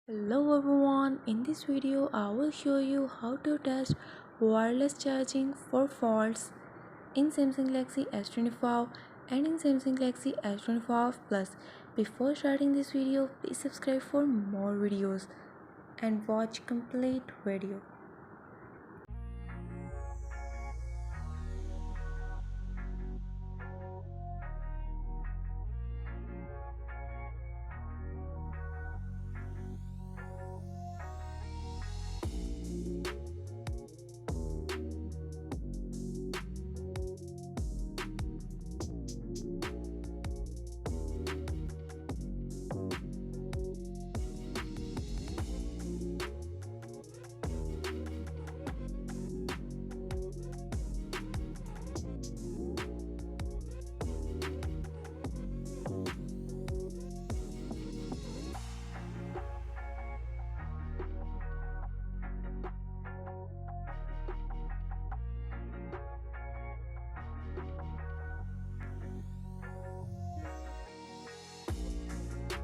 Hello everyone, in this video I will show you how to test wireless charging for faults in Samsung Galaxy S25 and in Samsung Galaxy S25 Plus. Before starting this video, please subscribe for more videos and watch complete video.